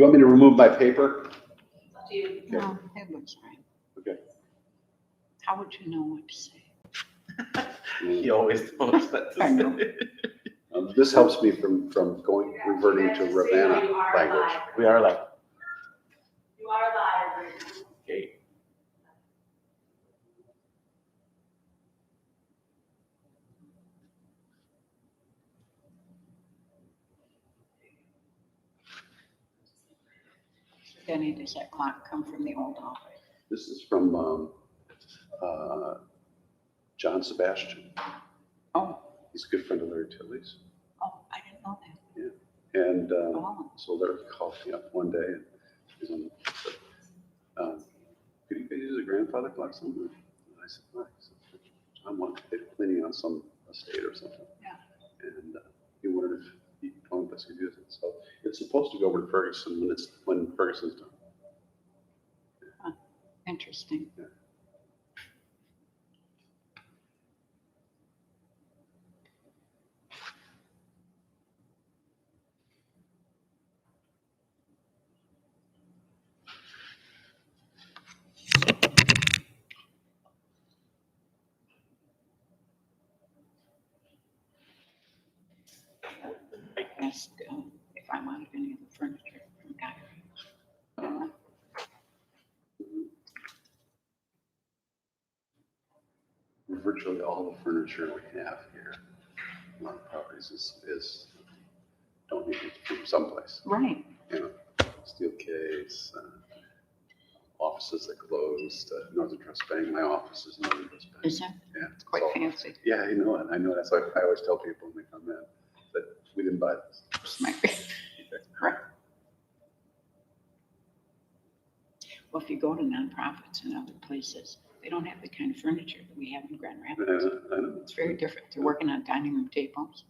you want me to remove my paper? No, it looks right. Okay. How would you know what to say? He always knows what to I know. say. This helps me from reverting to Ravenna language. We are like, You are live. okay. Denny, does that clock come from the old office? This is from John Sebastian. Oh, He's a good friend of Larry Tilley's. oh, I didn't know that. And Oh, so Larry called me up one day and he's on, could you use a grandfather clock somewhere? And I said, why? He said, John wanted to cleaning on some estate or something. yeah. And he wondered if he told us to use it. So it's supposed to go over to Ferguson when Ferguson's done. Interesting. Yeah. I asked if I wanted any of the furniture from Guy. Virtually all the furniture we have here on our properties is donated from someplace. Right. You know, steel case, offices that closed, Northern Trust Bank. My office is Northern Trust Bank. Is it? Yeah, It's quite so- fancy. Yeah, I know it. I know it. That's why I always tell people when they come in that we didn't buy this. This might be. Right. Well, if you go to nonprofits and other places, they don't have the kind of furniture that we have in Grand Rapids. I know. It's very different. They're working on dining room tables.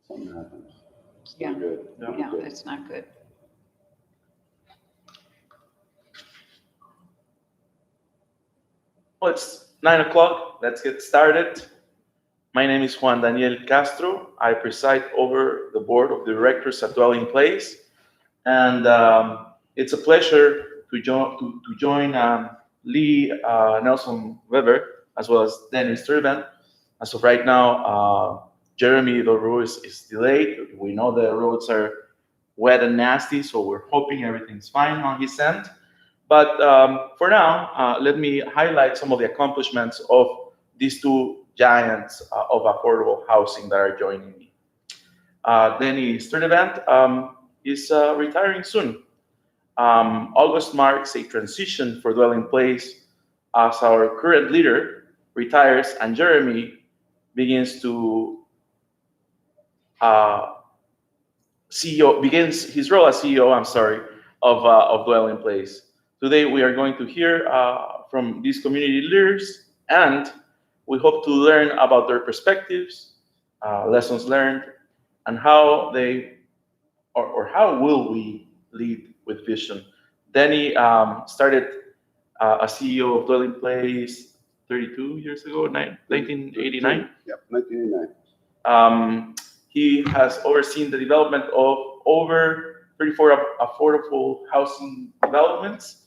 Something happens. It's Yeah. not good. Not Yeah, good. that's not good. Well, it's 9 o'clock. Let's get started. My name is Juan Daniel Castro. I preside over the board of directors at Dwelling Place. And it's a pleasure to join Lee Nelson Weber, as well as Denny Sturban. As of right now, Jeremy DeRoo is delayed. We know the roads are wet and nasty, so we're hoping everything's fine on his end. But for now, let me highlight some of the accomplishments of these two giants of affordable housing that are joining me. Denny Sturban is retiring soon. August marks a transition for Dwelling Place as our current leader retires and Jeremy begins his role as CEO. Of Dwelling Place. Today we are going to hear from these community leaders, and we hope to learn about their perspectives, lessons learned, and how they or how will we lead with vision. Denny started as CEO of Dwelling Place 32 years ago, 1989. Yep, 1989. He has overseen the development of over 34 affordable housing developments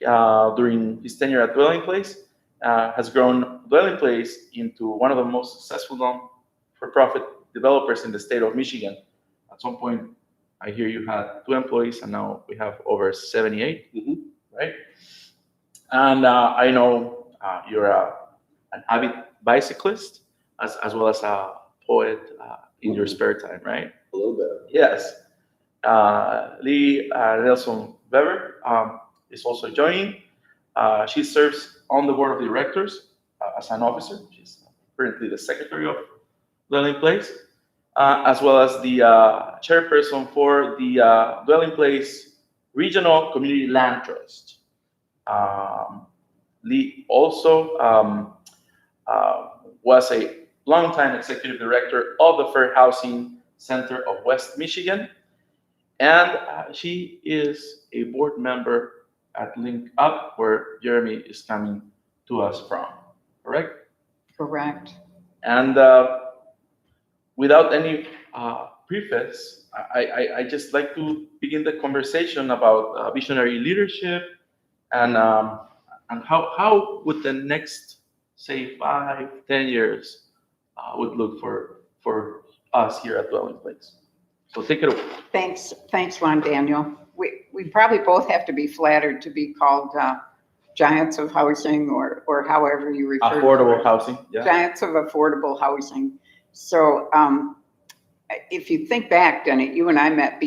during his tenure at Dwelling Place. Has grown Dwelling Place into one of the most successful non-for-profit developers in the state of Michigan. At some point, I hear you had 2 employees, and now we have over 78, right? And I know you're an avid bicyclist, as well as a poet in your spare time, right? A little bit. Yes. Lee Nelson Weber is also joining. She serves on the board of directors as an officer. She's currently the secretary of Dwelling Place, as well as the chairperson for the Dwelling Place Regional Community Land Trust. Lee also was a longtime executive director of the Fair Housing Center of West Michigan, And she is a board member at Link Up, where Jeremy is coming to us from, correct? Correct. And without any preface, I just like to begin the conversation about visionary leadership and how would the next, say, 5, 10 years would look for us here at Dwelling Place. So take it away. Thanks, Juan Daniel. We probably both have to be flattered to be called giants of housing or however you refer to it. Affordable housing, yeah. Giants of affordable housing. So if you think back, Denny, you and I met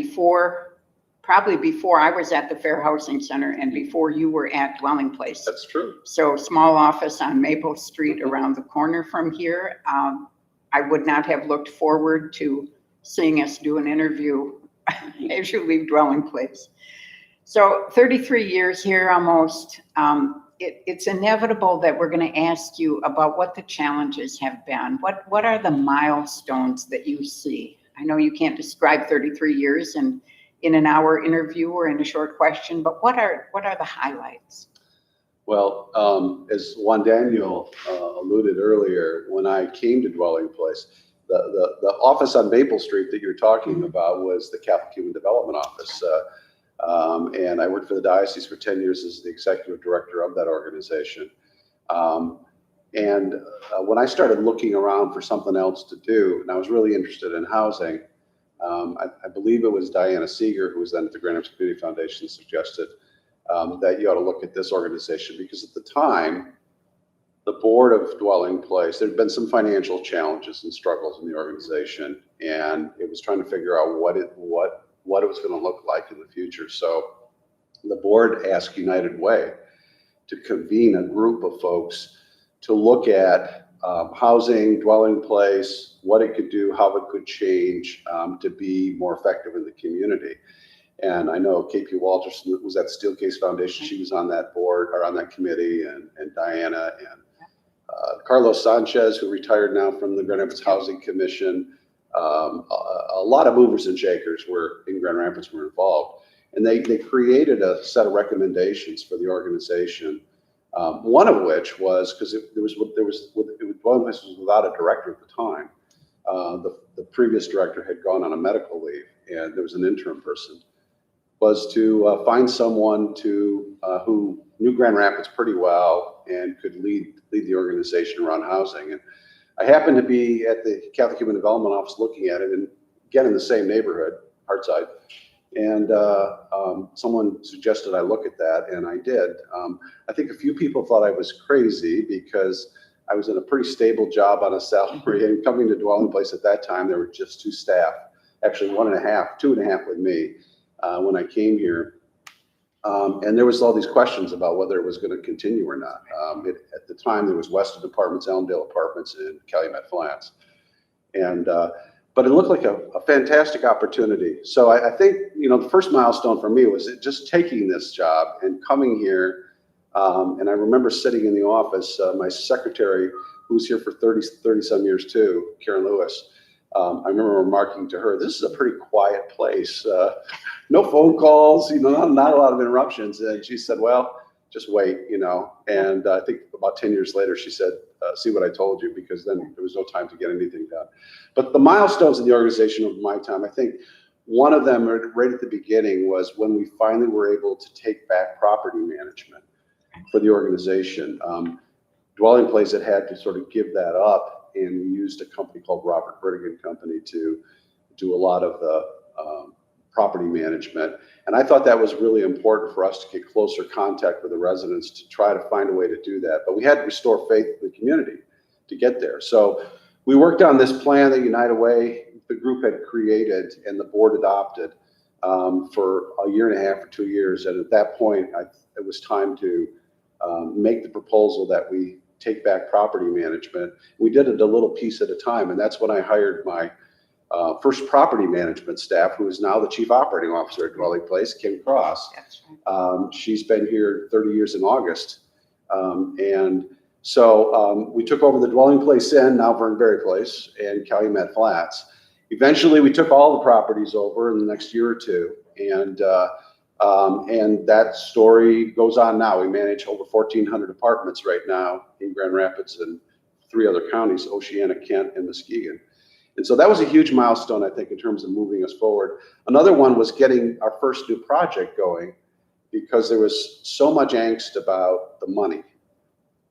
probably before I was at the Fair Housing Center and before you were at Dwelling Place. That's true. So small office on Maple Street around the corner from here. I would not have looked forward to seeing us do an interview as you leave Dwelling Place. So 33 years here almost. It's inevitable that we're going to ask you about what the challenges have been. What are the milestones that you see? I know you can't describe 33 years in an hour interview or in a short question, but what are the highlights? Well, as Juan Daniel alluded earlier, when I came to Dwelling Place, the office on Maple Street that you're talking about was the Catholic Human Development Office. And I worked for the diocese for 10 years as the executive director of that organization. And when I started looking around for something else to do, and I was really interested in housing, I believe it was Diana Seeger, who was then at the Grand Rapids Community Foundation, suggested that you ought to look at this organization, because at the time, the board of Dwelling Place, there'd been some financial challenges and struggles in the organization, and it was trying to figure out what it was going to look like in the future. So the board asked United Way to convene a group of folks to look at housing, Dwelling Place, what it could do, how it could change to be more effective in the community. And I know KP Walterson was at the Steelcase Foundation. She was on that board or on that committee, and Diana and Carlos Sanchez, who retired now from the Grand Rapids Housing Commission. A lot of movers and shakers in Grand Rapids were involved, and they created a set of recommendations for the organization. One of which was, because Dwelling Place was without a director at the time. The previous director had gone on a medical leave, and there was an interim person. Was to find someone who knew Grand Rapids pretty well and could lead the organization around housing. And I happened to be at the Catholic Human Development Office looking at it, and again in the same neighborhood, Hartside. And someone suggested I look at that, and I did. I think a few people thought I was crazy because I was in a pretty stable job on a salary, and coming to Dwelling Place at that time, there were just 2 staff, actually 2.5 with me when I came here. And there was all these questions about whether it was going to continue or not. At the time, there was Weston Apartments, Elmdale Apartments, and Calumet Flats. And but it looked like a fantastic opportunity. So I think, the first milestone for me was just taking this job and coming here. And I remember sitting in the office, my secretary, who was here for 30 some years too, Karen Lewis. I remember remarking to her, "This is a pretty quiet place. No phone calls, not a lot of interruptions." And she said, "Well, just wait, And I think about 10 years later, she said, "See what I told you," because then there was no time to get anything done. But the milestones in the organization of my time, I think one of them right at the beginning was when we finally were able to take back property management for the organization. Dwelling Place had to sort of give that up, and we used a company called Robert Vertigan Company to do a lot of the property management. And I thought that was really important for us to get closer contact with the residents to try to find a way to do that. But we had to restore faith in the community to get there. So we worked on this plan that United Way, the group had created and the board adopted for 1.5 or 2 years. And at that point, it was time to make the proposal that we take back property management. We did it a little piece at a time. And that's when I hired my first property management staff, who is now the chief operating officer at Dwelling Place, Kim Cross. That's right. She's been here 30 years in August. And so we took over the Dwelling Place Inn, now Vernberry Place, and Calumet Flats. Eventually, we took all the properties over in the next year or two. And that story goes on now. We manage over 1,400 apartments right now in Grand Rapids and 3 other counties, Oceana, Kent, and Muskegon. And so that was a huge milestone, I think, in terms of moving us forward. Another one was getting our first new project going, because there was so much angst about the money.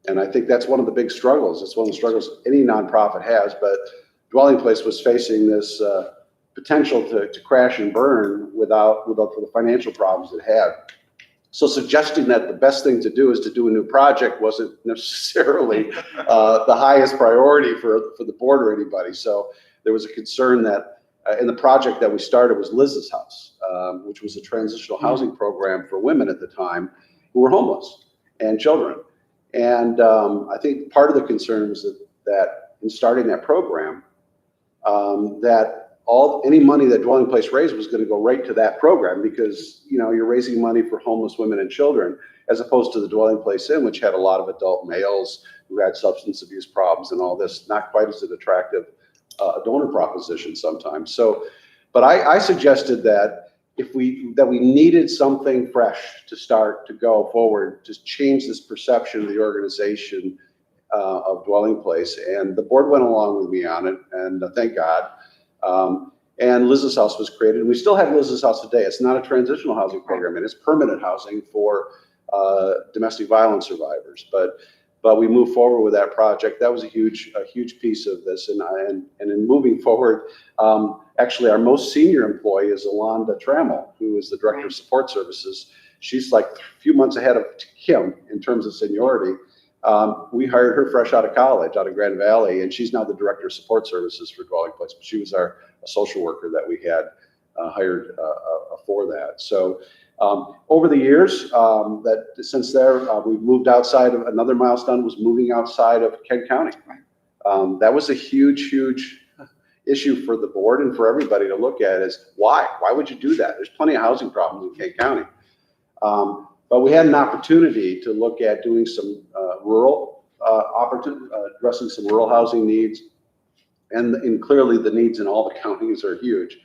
And I think that's one of the big struggles. It's one of the struggles any nonprofit has, but Dwelling Place was facing this potential to crash and burn without the financial problems it had. So suggesting that the best thing to do is to do a new project wasn't necessarily the highest priority for the board or anybody. So there was a concern that in the project that we started was Liz's House, which was a transitional housing program for women at the time who were homeless and children. And I think part of the concern was that in starting that program, that any money that Dwelling Place raised was going to go right to that program, because you're raising money for homeless women and children, as opposed to the Dwelling Place Inn, which had a lot of adult males who had substance abuse problems and all this. Not quite as an attractive donor proposition sometimes. So, but I suggested that we needed something fresh to start to go forward, to change this perception of the organization of Dwelling Place, and the board went along with me on it, and thank God. And Liz's House was created, and we still have Liz's House today. It's not a transitional housing program, and it's permanent housing for domestic violence survivors. But we moved forward with that project. That was a huge piece of this, and in moving forward, actually our most senior employee is Alonda Trammell, who is the Director of Support Services. She's like a few months ahead of Kim in terms of seniority. We hired her fresh out of college, out of Grand Valley, and she's now the Director of Support Services for Dwelling Place. But she was a social worker that we had hired for that. So over the years, since there, we've moved outside of, another milestone was moving outside of Kent County. That was a huge issue for the board and for everybody to look at, is why would you do that? There's plenty of housing problems in Kent County. But we had an opportunity to look at doing some rural addressing some rural housing needs, and clearly the needs in all the counties are huge.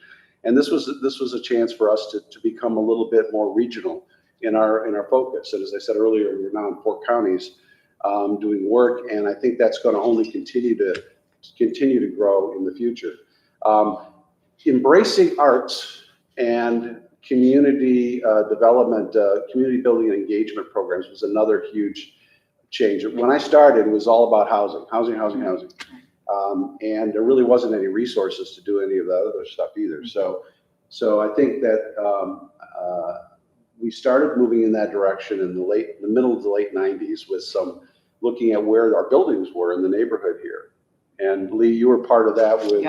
And this was a chance for us to become a little bit more regional in our focus. And as I said earlier, we're now in 4 counties doing work, and I think that's going to only continue to grow in the future. Embracing arts and community development, community building and engagement programs was another huge change. When I started, it was all about housing. And there really wasn't any resources to do any of the other stuff either. So I think that we started moving in that direction in the middle of the late 90s, with some looking at where our buildings were in the neighborhood here. And Lee, you were part of that with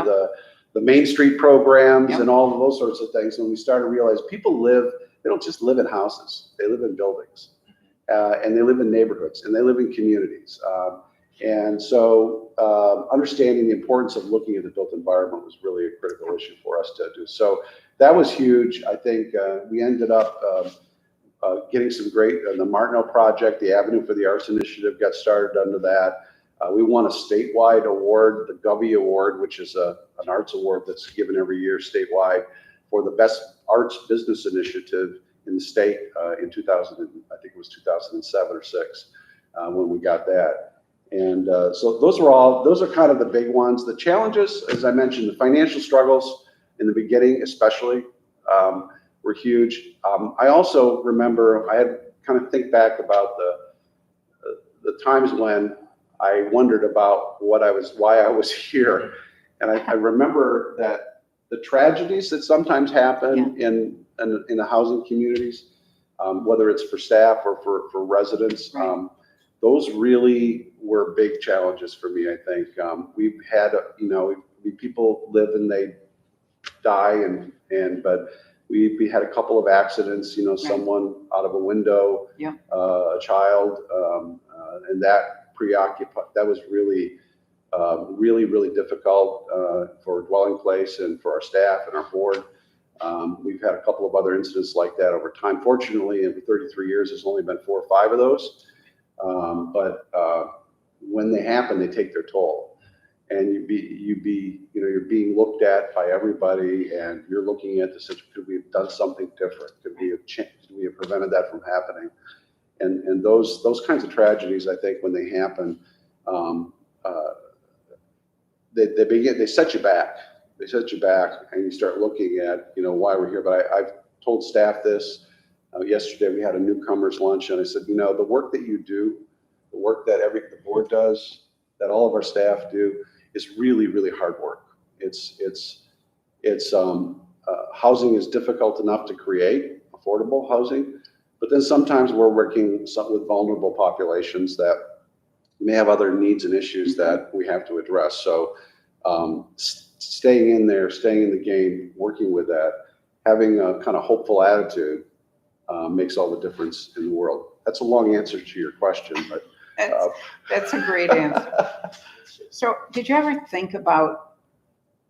the Main Street programs and all of those sorts of things. And we started to realize people they don't just live in houses, they live in buildings, and they live in neighborhoods, and they live in communities. And so understanding the importance of looking at the built environment was really a critical issue for us to do. So that was huge. I think we ended up getting some great, the Martineau project, the Avenue for the Arts Initiative got started under that. We won a statewide award, the Govey Award, which is an arts award that's given every year statewide for the best arts business initiative in the state in 2000, I think it was 2007 or 6 when we got that. And so those are kind of the big ones. The challenges, as I mentioned, the financial struggles in the beginning especially were huge. I also remember, I had kind of think back about the times when I wondered about why I was here. And I remember that the tragedies that sometimes happen in the housing communities, whether it's for staff or for residents, those really were big challenges for me, I think. We've had, people live and they die, but we had a couple of accidents, someone out of a window, a child, and that was really difficult for Dwelling Place and for our staff and our board. We've had a couple of other incidents like that over time. Fortunately, in 33 years, there's only been 4 or 5 of those. But when they happen, they take their toll. and you're being looked at by everybody, and you're looking at the situation. Could we have done something different? Could we have prevented that from happening? And those kinds of tragedies, I think, when they happen, they set you back. They set you back, and you start looking at why we're here. But I've told staff this. Yesterday we had a newcomers lunch, and I said, the work that you do, the work that the board does, that all of our staff do, is really, really hard work. Housing is difficult enough to create, affordable housing, but then sometimes we're working with vulnerable populations that may have other needs and issues that we have to address. So staying in there, staying in the game, working with that, having a kind of hopeful attitude makes all the difference in the world. That's a long answer to your question, but that's a great answer. So did you ever think about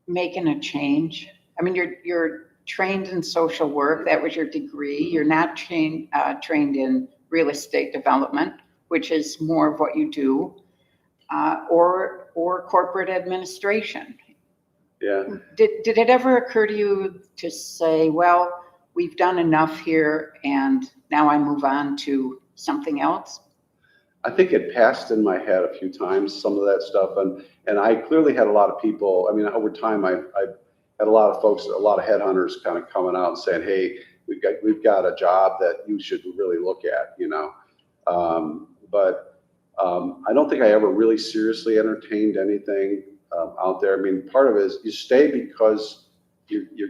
making a change? I mean, you're trained in social work. That was your degree. You're not trained in real estate development, which is more of what you do, or corporate administration. Yeah. Did it ever occur to you to say, well, we've done enough here, and now I move on to something else? I think it passed in my head a few times, some of that stuff, and I clearly had a lot of people. I mean, over time, I had a lot of folks, a lot of headhunters, kind of coming out and saying, "Hey, we've got a job that you should really look at," But I don't think I ever really seriously entertained anything out there. I mean, part of it is you stay because you're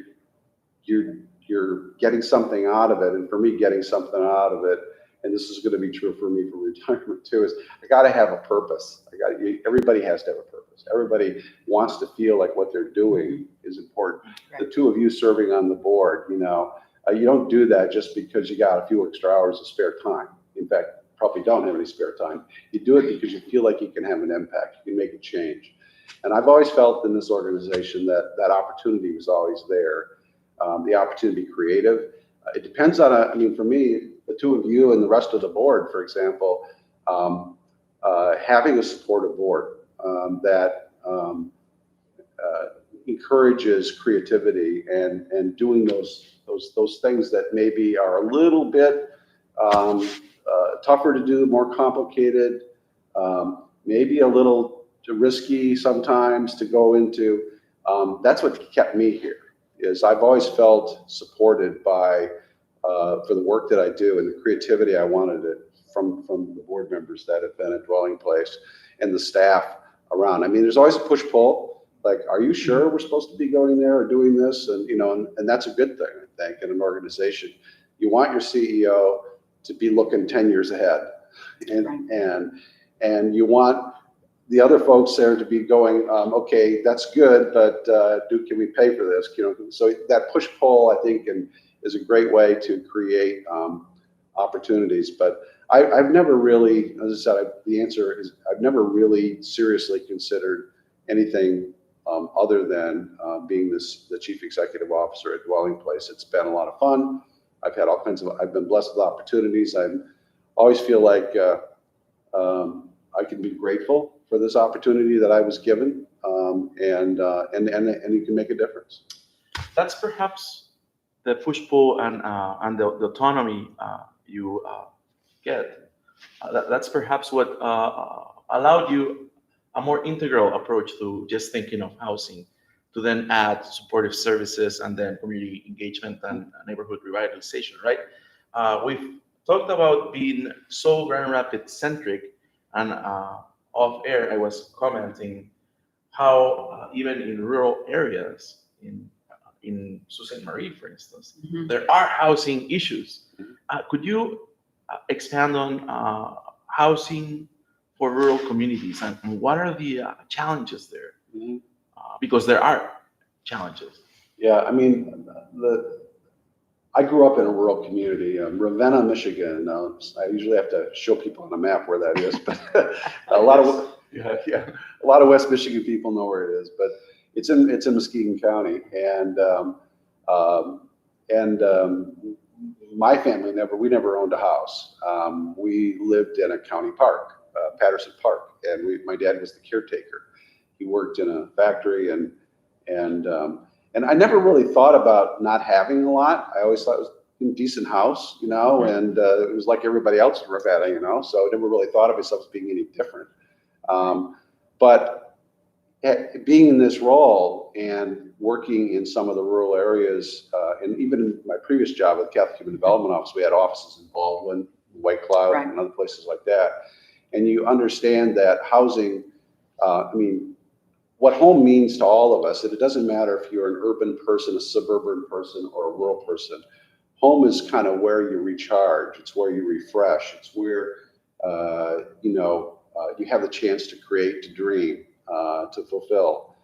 getting something out of it, and for me, getting something out of it. And this is going to be true for me for retirement too, is I got to have a purpose. Everybody has to have a purpose. Everybody wants to feel like what they're doing is important. Right. The two of you serving on the board, you don't do that just because you got a few extra hours of spare time. In fact, probably don't have any spare time. You do it because you feel like you can have an impact, you can make a change. And I've always felt in this organization that opportunity was always there. The opportunity to be creative. It depends on, for me, the two of you and the rest of the board, for example, having a supportive board that encourages creativity and doing those things that maybe are a little bit tougher to do, more complicated, maybe a little risky sometimes to go into. That's what kept me here. Is I've always felt supported by for the work that I do and the creativity I wanted it from the board members that have been at Dwelling Place and the staff around. I mean, there's always a push-pull. Like, are you sure we're supposed to be going there or doing this? And and that's a good thing, I think, in an organization. You want your CEO to be looking 10 years ahead, and you want the other folks there to be going, okay, that's good, but can we pay for this? So that push-pull, I think, is a great way to create opportunities. But I've never really, as I said, the answer is I've never really seriously considered anything other than being the chief executive officer at Dwelling Place. It's been a lot of fun. I've had all kinds of, I've been blessed with opportunities. I always feel like I can be grateful for this opportunity that I was given, and you can make a difference. That's perhaps the push-pull and the autonomy you get. That's perhaps what allowed you a more integral approach to just thinking of housing, to then add supportive services and then community engagement and neighborhood revitalization, right? We've talked about being so Grand Rapids centric, and off air, I was commenting how even in rural areas, in Sault Ste. Marie, for instance, there are housing issues. Could you expand on housing for rural communities and what are the challenges there? Because there are challenges. Yeah, I mean, I grew up in a rural community, Ravenna, Michigan. I usually have to show people on a map where that is, but a lot of West Michigan people know where it is. But it's in Muskegon County, and my family we never owned a house. We lived in a county park, Patterson Park, and my dad was the caretaker. he worked in a factory, and I never really thought about not having a lot. I always thought it was a decent house, you know, and it was like everybody else in Ravenna, you know, so I never really thought of myself as being any different. But being in this role and working in some of the rural areas, and even in my previous job with Catholic Human Development Office, we had offices in Baldwin, White Cloud, Right. and other places like that. And you understand that housing, I mean, what home means to all of us, and it doesn't matter if you're an urban person, a suburban person, or a rural person. Home is kind of where you recharge. It's where you refresh. It's where, you have the chance to create, to dream, to fulfill.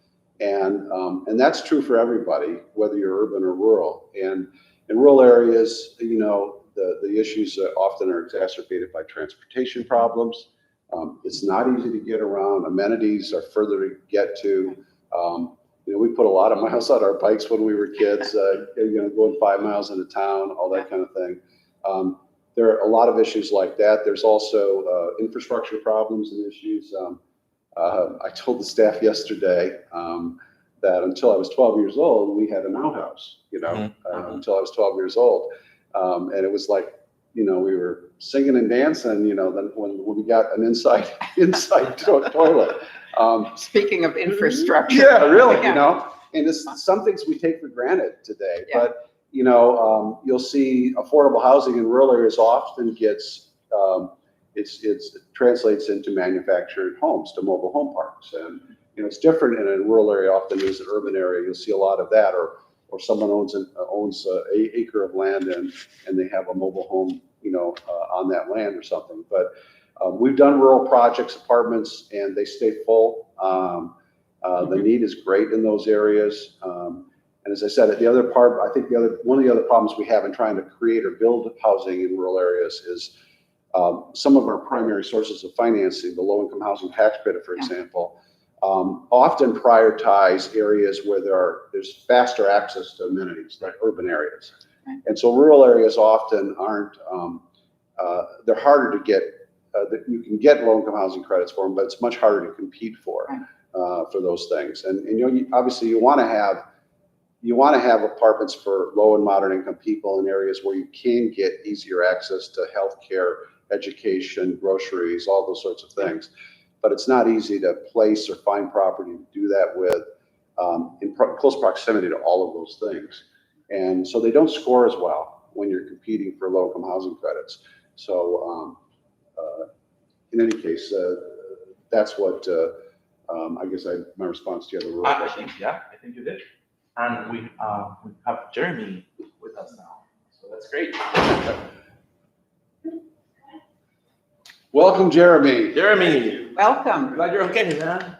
And that's true for everybody, whether you're urban or rural. And in rural areas, you know, the issues often are exacerbated by transportation problems. It's not easy to get around. Amenities are further to get to. We put a lot of miles on our bikes when we were kids, going 5 miles into town, all that kind of thing. There are a lot of issues like that. There's also infrastructure problems and issues. I told the staff yesterday that until I was 12 years old, we had an outhouse, until I was 12 years old. And it was like, we were singing and dancing, then when we got an inside toilet. Speaking of infrastructure. Yeah, really, Yeah. and it's some things we take for granted today, Yeah. but, you'll see affordable housing in rural areas often gets, it translates into manufactured homes, to mobile home parks. And, it's different in a rural area often is an urban area. You'll see a lot of that, or someone owns an acre of land and they have a mobile home, on that land or something. But we've done rural projects, apartments, and they stay full. The need is great in those areas. And as I said, the other part, I think one of the other problems we have in trying to create or build housing in rural areas is some of our primary sources of financing, the low-income housing tax credit, for example, often prioritize areas where there's faster access to amenities, like urban areas. Right. And so rural areas often aren't, they're harder to get, you can get low-income housing credits for them, but it's much harder to compete for those things. And obviously you want to have apartments for low and moderate income people in areas where you can get easier access to healthcare, education, groceries, all those sorts of things. But it's not easy to place or find property to do that with in close proximity to all of those things. And so they don't score as well when you're competing for low-income housing credits. So in any case, that's what I guess my response to the other I think you did. And we have Jeremy with us now, so that's great. Welcome, Jeremy. Jeremy, Welcome. glad you're okay, man.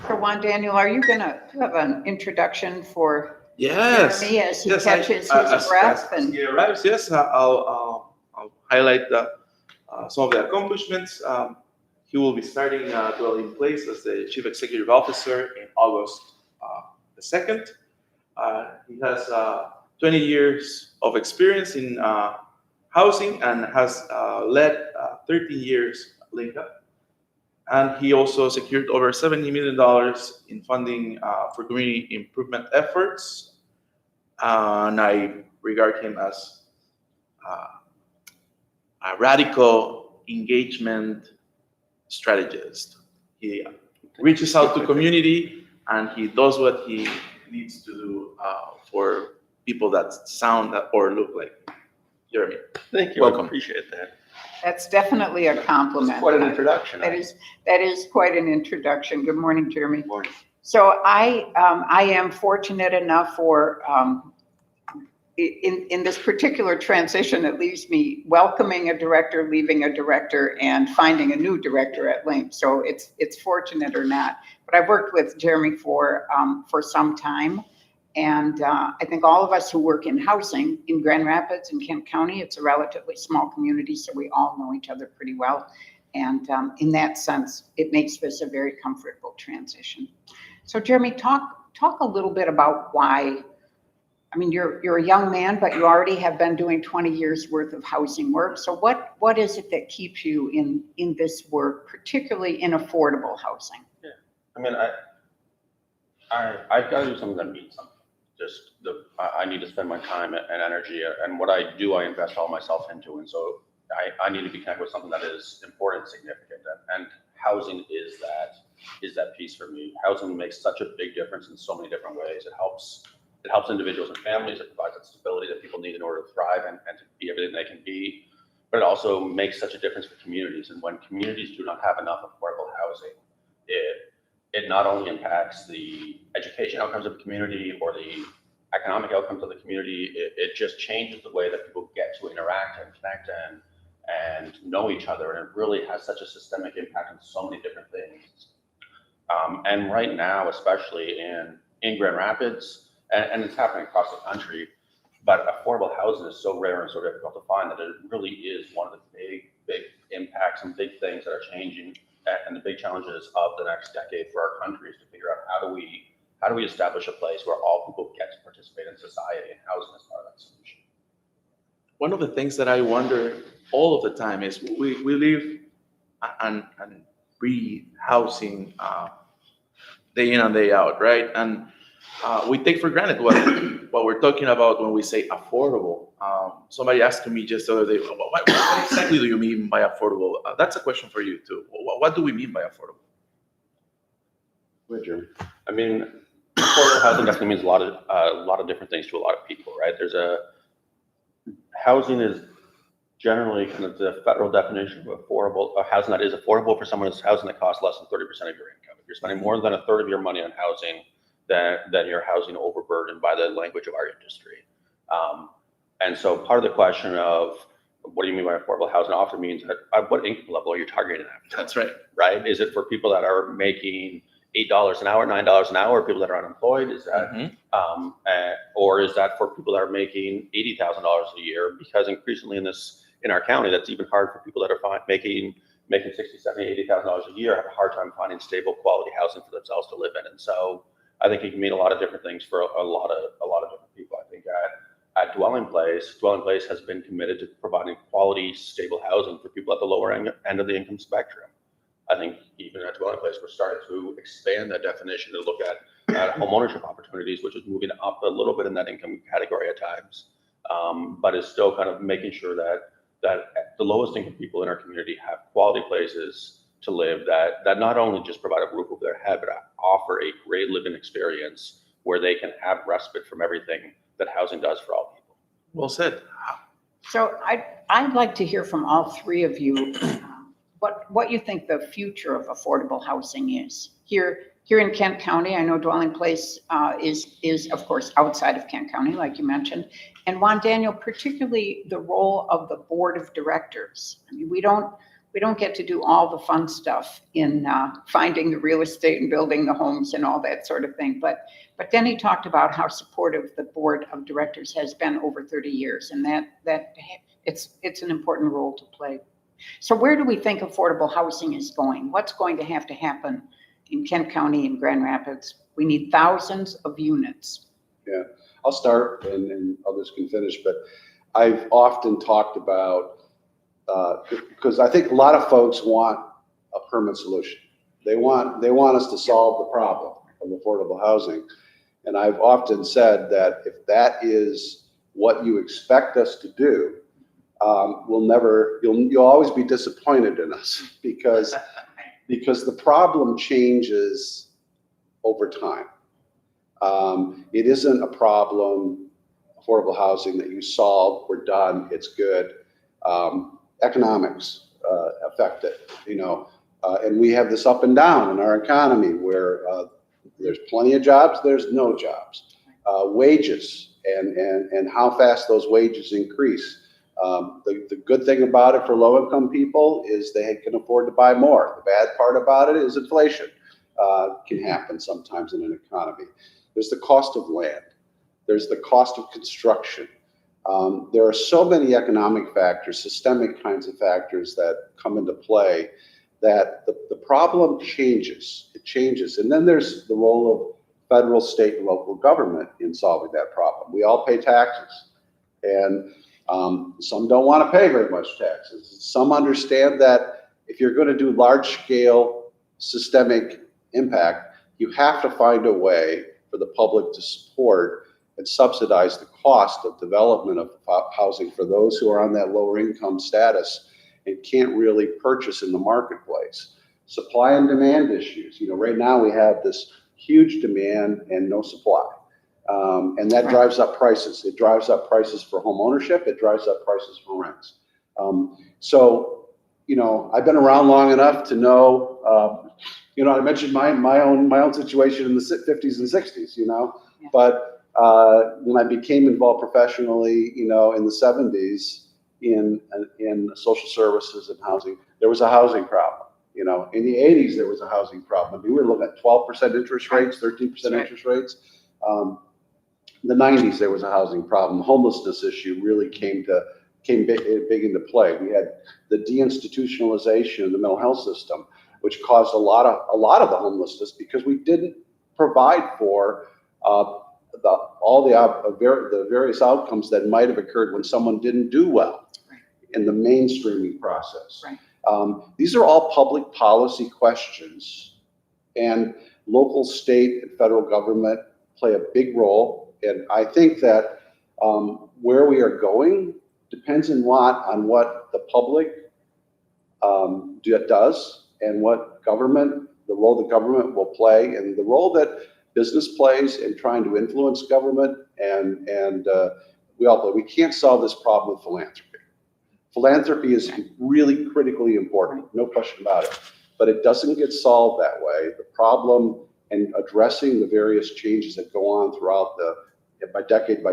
So Juan Daniel, are you gonna have an introduction for Yes. Jeremy as he Yes, catches his breath? as And he arrives, yes, I'll highlight some of the accomplishments. He will be starting dwelling in place as the Chief Executive Officer in August the 2nd. He has 20 years of experience in housing and has led 13 years Linka. And he also secured over $70 million in funding for community improvement efforts. And I regard him as a radical engagement strategist. He reaches out to community and he does what he needs to do for people that sound or look like Jeremy. Thank you. Welcome. I appreciate that. that's definitely a compliment. Quite an introduction. That is quite an introduction. Good morning, Jeremy. Good morning. So I am fortunate enough for in this particular transition that leaves me welcoming a director, leaving a director, and finding a new director at Link. So it's fortunate or not. But I've worked with Jeremy for some time, and I think all of us who work in housing in Grand Rapids and Kent County, it's a relatively small community, so we all know each other pretty well. And in that sense, it makes this a very comfortable transition. So Jeremy, talk a little bit about why I mean, you're a young man, but you already have been doing 20 years worth of housing work. So what is it that keeps you in this work, particularly in affordable housing? I mean, I gotta do something that means something. I need to spend my time and energy, and what I do, I invest all myself into, and so I need to be connected with something that is important, significant, and housing is that piece for me. Housing makes such a big difference in so many different ways. It helps individuals and families. It provides that stability that people need in order to thrive and to be everything they can be. But it also makes such a difference for communities. And when communities do not have enough affordable housing, it not only impacts the education outcomes of the community or the economic outcomes of the community, it just changes the way that people get to interact and connect and know each other. And it really has such a systemic impact on so many different things. And right now, especially in Grand Rapids, and it's happening across the country, but affordable housing is so rare and so difficult to find that it really is one of the big impacts and big things that are changing, and the big challenges of the next decade for our country is to figure out how do we establish a place where all people get to participate in society, and housing is part of that solution. One of the things that I wonder all of the time is we live and breathe housing day in and day out, right? And we take for granted what we're talking about when we say affordable. Somebody asked me just the other day, what exactly do you mean by affordable? That's a question for you too. What do we mean by affordable? I mean, affordable housing definitely means a lot of different things to a lot of people, right? Housing is generally kind of the federal definition of affordable, housing that is affordable for someone who's housing that costs less than 30% of your income. If you're spending more than a third of your money on housing, then you're housing overburdened by the language of our industry. And so part of the question of what do you mean by affordable housing often means at what income level are you targeting at? That's right. Right? Is it for people that are making $8 an hour, $9 an hour, people that are unemployed? Is that, or is that for people that are making $80,000 a year? Because increasingly in our county, that's even hard for people that are making $60,000, $70,000, $80,000 a year, have a hard time finding stable quality housing for themselves to live in. And so I think it can mean a lot of different things for a lot of different people. I think at Dwelling Place has been committed to providing quality, stable housing for people at the lower end of the income spectrum. I think even at Dwelling Place, we're starting to expand that definition to look at home ownership opportunities, which is moving up a little bit in that income category at times, but is still kind of making sure that the lowest income people in our community have quality places to live that not only just provide a roof over their head, but offer a great living experience where they can have respite from everything that housing does for all people. Well said. So I'd like to hear from all three of you what you think the future of affordable housing is. Here in Kent County, I know Dwelling Place is of course outside of Kent County, like you mentioned. And Juan Daniel, particularly the role of the board of directors. I mean, we don't get to do all the fun stuff in finding the real estate and building the homes and all that sort of thing. But Denny talked about how supportive the board of directors has been over 30 years, and that it's an important role to play. So where do we think affordable housing is going? What's going to have to happen in Kent County and Grand Rapids? We need thousands of units. Yeah, I'll start and others can finish, but I've often talked about, because I think a lot of folks want a permanent solution. They want us to solve the problem of affordable housing. And I've often said that if that is what you expect us to do, you'll always be disappointed in us because the problem changes over time. It isn't a problem, affordable housing, that you solve, we're done, it's good. Economics affect it, and we have this up and down in our economy where there's plenty of jobs, there's no jobs. Wages and how fast those wages increase. The good thing about it for low-income people is they can afford to buy more. The bad part about it is inflation can happen sometimes in an economy. There's the cost of land. There's the cost of construction. There are so many economic factors, systemic kinds of factors that come into play that the problem changes. It changes. And then there's the role of federal, state, and local government in solving that problem. We all pay taxes, and some don't want to pay very much taxes. Some understand that if you're going to do large-scale systemic impact, you have to find a way for the public to support and subsidize the cost of development of housing for those who are on that lower income status and can't really purchase in the marketplace. Supply and demand issues. Right now we have this huge demand and no supply. And that drives up prices. It drives up prices for home ownership. It drives up prices for rents. I've been around long enough to know, I mentioned my own situation in the 50s and 60s, Yeah. but when I became involved professionally, in the 70s in social services and housing, there was a housing problem. In the 80s, there was a housing problem. We were looking at 12% interest rates, 13% interest rates. In the 90s, there was a housing problem. The homelessness issue really came big into play. We had the deinstitutionalization of the mental health system, which caused a lot of the homelessness because we didn't provide for the various outcomes that might have occurred when someone didn't do well in the mainstreaming process. Right. These are all public policy questions, and local, state, and federal government play a big role. And I think that where we are going depends a lot on what the public does and what the role the government will play, and the role that business plays in trying to influence government. And we all play. We can't solve this problem with philanthropy. Philanthropy is really critically important, no question about it, but it doesn't get solved that way. The problem in addressing the various changes that go on throughout by decade,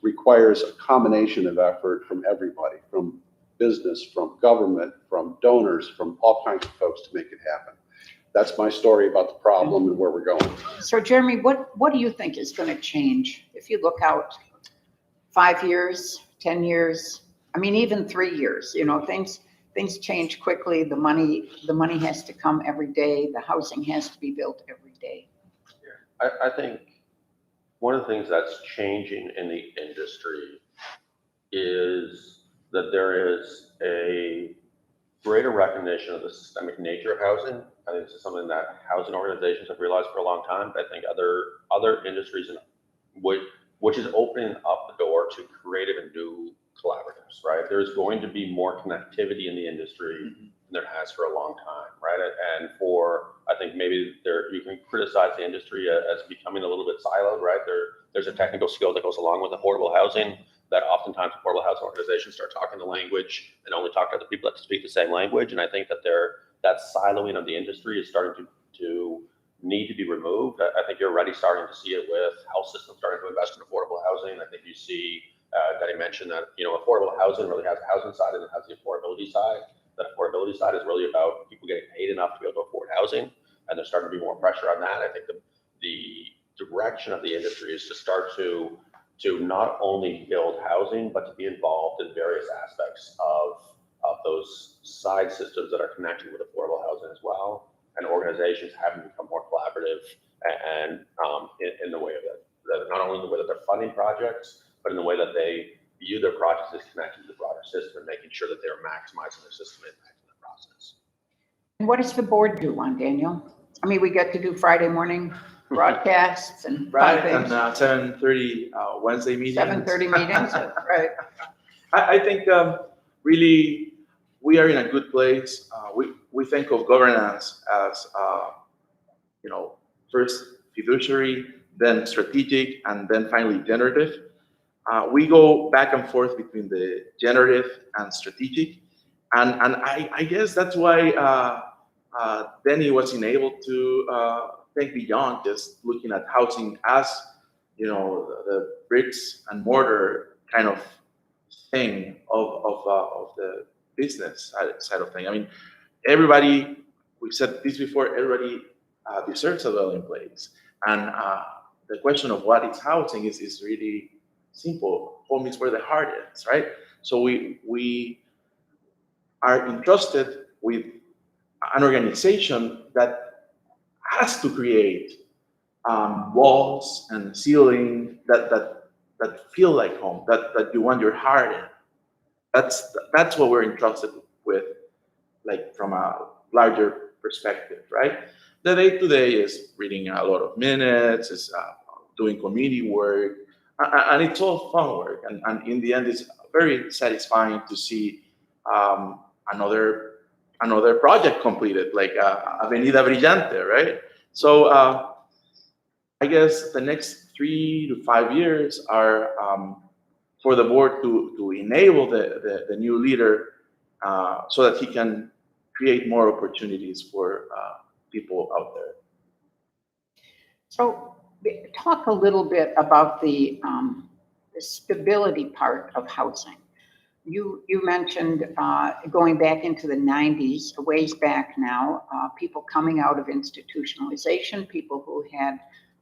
requires a combination of effort from everybody, from business, from government, from donors, from all kinds of folks to make it happen. That's my story about the problem and where we're going. So Jeremy, what do you think is going to change if you look out 5 years, 10 years? I mean, even 3 years, things change quickly. The money has to come every day. The housing has to be built every day. I think one of the things that's changing in the industry is that there is a greater recognition of the systemic nature of housing. I think this is something that housing organizations have realized for a long time. But I think other industries, which is opening up the door to creative and new collaboratives, right? There's going to be more connectivity in the industry than there has for a long time, right? And I think maybe you can criticize the industry as becoming a little bit siloed, right? There's a technical skill that goes along with affordable housing that oftentimes affordable housing organizations start talking the language and only talk to the people that speak the same language. And I think that that siloing of the industry is starting to need to be removed. I think you're already starting to see it with health systems starting to invest in affordable housing. I think you see Denny mentioned that affordable housing really has a housing side and it has the affordability side. That affordability side is really about people getting paid enough to be able to afford housing, and there's starting to be more pressure on that. I think the direction of the industry is to start to not only build housing, but to be involved in various aspects of those side systems that are connected with affordable housing as well. And organizations having become more collaborative and in the way that not only in the way that they're funding projects, but in the way that they view their projects as connected to the broader system and making sure that they're maximizing their system impact in the process. And what does the board do on, Daniel? I mean, we get to do Friday morning broadcasts and Right, fun and things. 7:30 Wednesday meetings. 7:30 meetings, right? I think really we are in a good place. We think of governance as first fiduciary, then strategic, and then finally generative. We go back and forth between the generative and strategic, and I guess that's why Denny wasn't able to think beyond just looking at housing as the bricks and mortar kind of thing of the business side of things. I mean, everybody, we've said this before, everybody deserves a dwelling place, and the question of what is housing is really simple. Home is where the heart is, right? So we are entrusted with an organization that has to create walls and ceiling that feel like home, that you want your heart in. That's what we're entrusted with, like from a larger perspective, right? The day to day is reading a lot of minutes, is doing community work, and it's all fun work. And in the end, it's very satisfying to see another project completed, like Avenida Brillante, right? So I guess the next 3 to 5 years are for the board to enable the new leader so that he can create more opportunities for people out there. So talk a little bit about the stability part of housing. You mentioned going back into the 90s, a ways back now, people coming out of institutionalization, people who had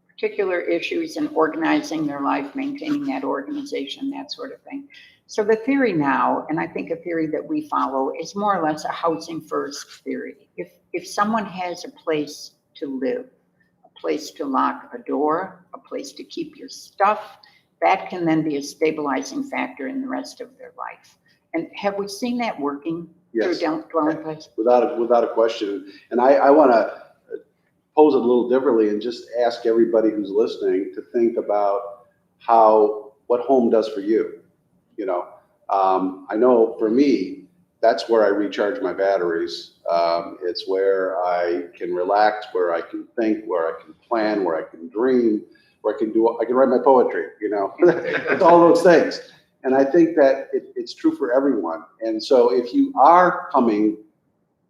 particular issues in organizing their life, maintaining that organization, that sort of thing. So the theory now, and I think a theory that we follow, is more or less a housing first theory. If someone has a place to live, a place to lock a door, a place to keep your stuff, that can then be a stabilizing factor in the rest of their life. And have we seen that working Yes. through dwelling place? Without a question. And I want to pose it a little differently and just ask everybody who's listening to think about what home does for you. You know, I know for me, that's where I recharge my batteries. It's where I can relax, where I can think, where I can plan, where I can dream, where I can write my poetry, you know, it's all those things. And I think that it's true for everyone. And so if you are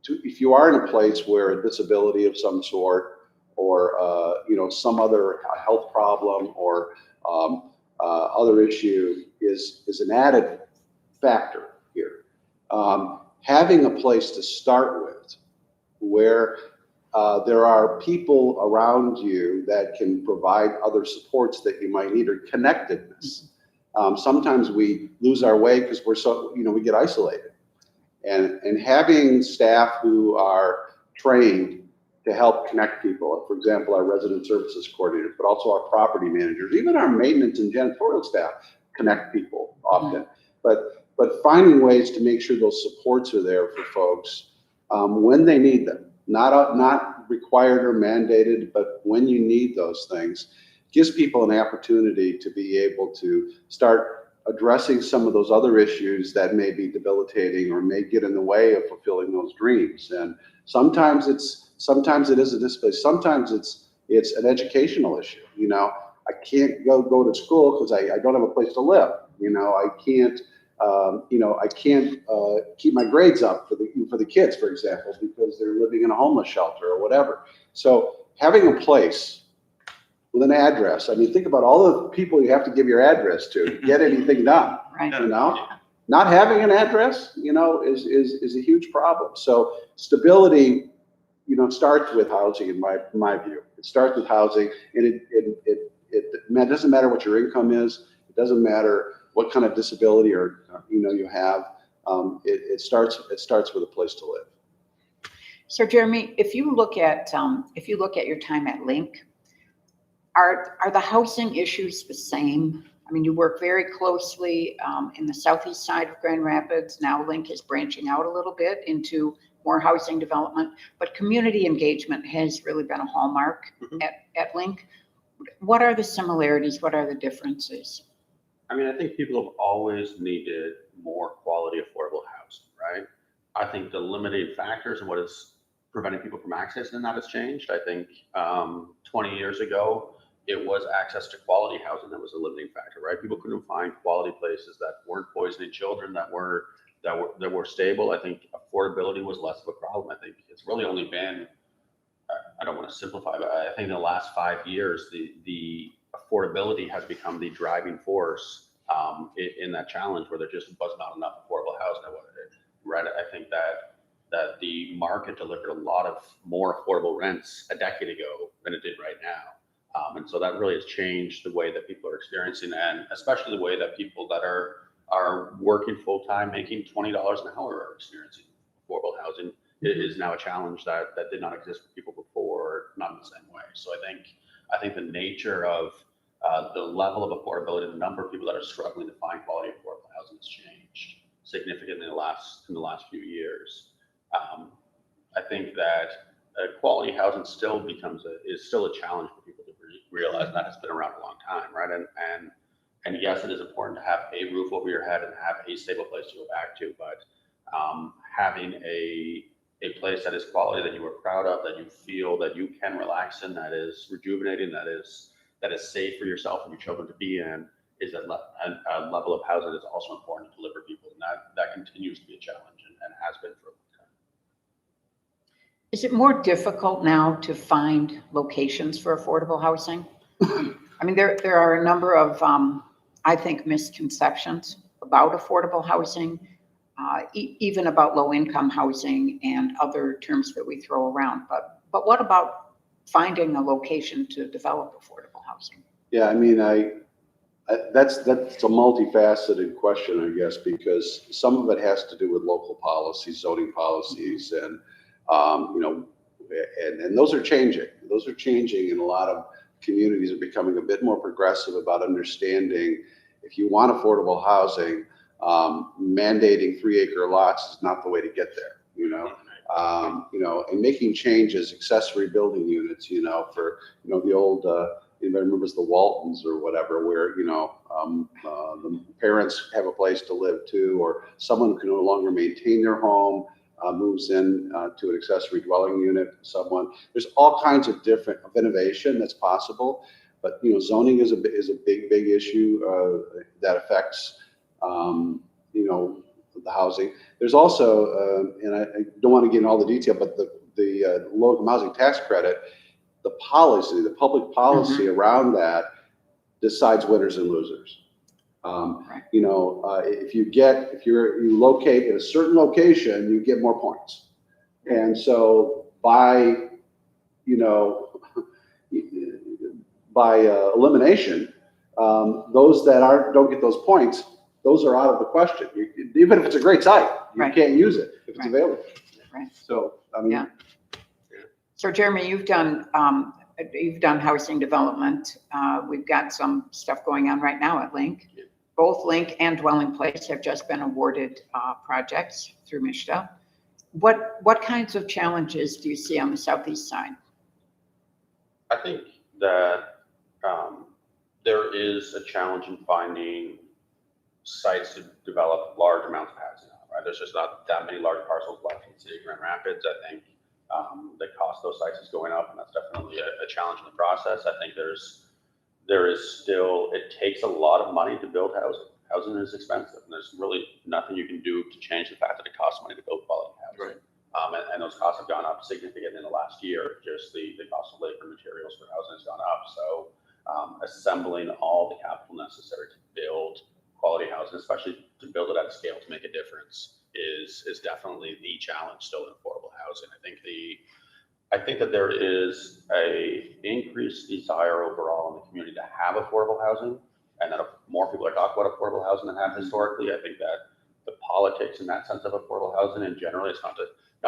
in a place where a disability of some sort, or you know, some other health problem or other issue is an added factor here. Having a place to start with, where there are people around you that can provide other supports that you might need, or connectedness. Sometimes we lose our way because we get isolated, and having staff who are trained to help connect people. For example, our resident services coordinators, but also our property managers, even our maintenance and janitorial staff connect people often. But finding ways to make sure those supports are there for folks when they need them, not required or mandated, but when you need those things, gives people an opportunity to be able to start addressing some of those other issues that may be debilitating or may get in the way of fulfilling those dreams. And sometimes it is a disability. Sometimes it's an educational issue. You know, I can't go to school because I don't have a place to live. You know, I can't keep my grades up for the kids, for example, because they're living in a homeless shelter or whatever. So having a place with an address. I mean, think about all the people you have to give your address to get anything done. Right. You know, not having an address, you know, is a huge problem. So stability, you know, starts with housing. In my view, it starts with housing, and it doesn't matter what your income is. It doesn't matter what kind of disability or you have. It starts with a place to live. So Jeremy, if you look at your time at Link, are the housing issues the same? I mean, you work very closely in the southeast side of Grand Rapids. Now Link is branching out a little bit into more housing development, but community engagement has really been a hallmark at Link. What are the similarities? What are the differences? I mean, I think people have always needed more quality, affordable housing, right? I think the limiting factors and what is preventing people from accessing that has changed. I think 20 years ago, it was access to quality housing that was a limiting factor, right? People couldn't find quality places that weren't poisoning children, that were stable. I think affordability was less of a problem. I think it's really only been, I don't want to simplify, but I think in the last 5 years, the affordability has become the driving force in that challenge, where there just was not enough affordable housing. Right? I think that the market delivered a lot of more affordable rents a decade ago than it did right now. And so that really has changed the way that people are experiencing, and especially the way that people that are working full-time, making $20 an hour are experiencing affordable housing. It is now a challenge that did not exist for people before, not in the same way. So I think I think the nature of the level of affordability, the number of people that are struggling to find quality affordable housing has changed significantly in the last few years. I think that quality housing is still a challenge for people to realize, and that has been around a long time, right? And yes, it is important to have a roof over your head and have a stable place to go back to, but having a place that is quality, that you are proud of, that you feel that you can relax in, that is rejuvenating, that is safe for yourself and your children to be in, is a level of housing that is also important to deliver people, and that continues to be a challenge and has been for a long time. Is it more difficult now to find locations for affordable housing? I mean, there are a number of, I think, misconceptions about affordable housing, even about low-income housing and other terms that we throw around. But what about finding a location to develop affordable housing? Yeah, I mean, that's a multifaceted question, I guess, because some of it has to do with local policies, zoning policies, and and those are changing. Those are changing, and a lot of communities are becoming a bit more progressive about understanding if you want affordable housing, mandating 3-acre lots is not the way to get there. And making changes, accessory building units, for the old. Anybody remembers the Waltons or whatever, where the parents have a place to live too, or someone who can no longer maintain their home moves in to an accessory dwelling unit. There's all kinds of different innovation that's possible, but zoning is a big issue that affects the housing. There's also and I don't want to get into all the detail, but the low-income housing tax credit. The public policy around that decides winners and losers. Right. If you locate in a certain location, you get more points. And so by elimination, those that don't get those points, those are out of the question. Even if it's a great site, you can't use it if it's available. Right. So, I mean. Yeah. So Jeremy, you've done housing development. We've got some stuff going on right now at Link. Yeah. Both Link and Dwelling Place have just been awarded projects through MSHDA. What kinds of challenges do you see on the southeast side? I think that there is a challenge in finding sites to develop large amounts of housing on, right? There's just not that many large parcels left in the city of Grand Rapids. I think the cost of those sites is going up, and that's definitely a challenge in the process. I think there is still, it takes a lot of money to build housing. Housing is expensive, and there's really nothing you can do to change the fact that it costs money to build quality housing. Right. And those costs have gone up significantly in the last year. Just the cost of labor materials for housing has gone up. So assembling all the capital necessary to build quality housing, especially to build it at scale to make a difference, is definitely the challenge still in affordable housing. I think that there is a increased desire overall in the community to have affordable housing, and that more people are talking about affordable housing than have historically. I think that the politics in that sense of affordable housing, and generally, it's not